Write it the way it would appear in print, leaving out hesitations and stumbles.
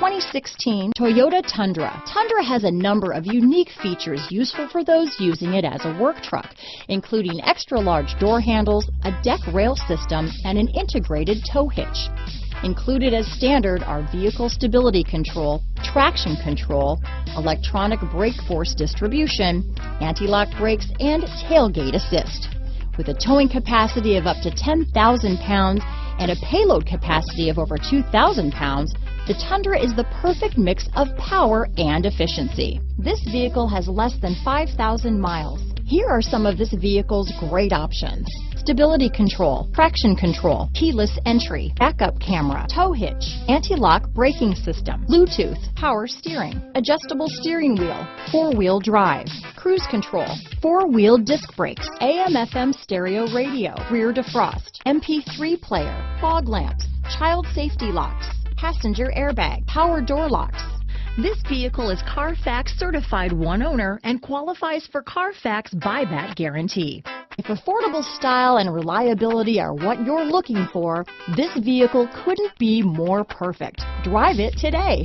2016 Toyota Tundra. Tundra has a number of unique features useful for those using it as a work truck, including extra large door handles, a deck rail system, and an integrated tow hitch. Included as standard are vehicle stability control, traction control, electronic brake force distribution, anti-lock brakes, and tailgate assist. With a towing capacity of up to 10,000 pounds and a payload capacity of over 2,000 pounds, the Tundra is the perfect mix of power and efficiency. This vehicle has less than 5,000 miles. Here are some of this vehicle's great options: stability control, traction control, keyless entry, backup camera, tow hitch, anti-lock braking system, Bluetooth, power steering, adjustable steering wheel, four-wheel drive, cruise control, four-wheel disc brakes, AM/FM stereo radio, rear defrost, MP3 player, fog lamps, child safety locks, passenger airbag, power door locks. This vehicle is Carfax certified one owner and qualifies for Carfax buyback guarantee. If affordable style and reliability are what you're looking for, this vehicle couldn't be more perfect. Drive it today.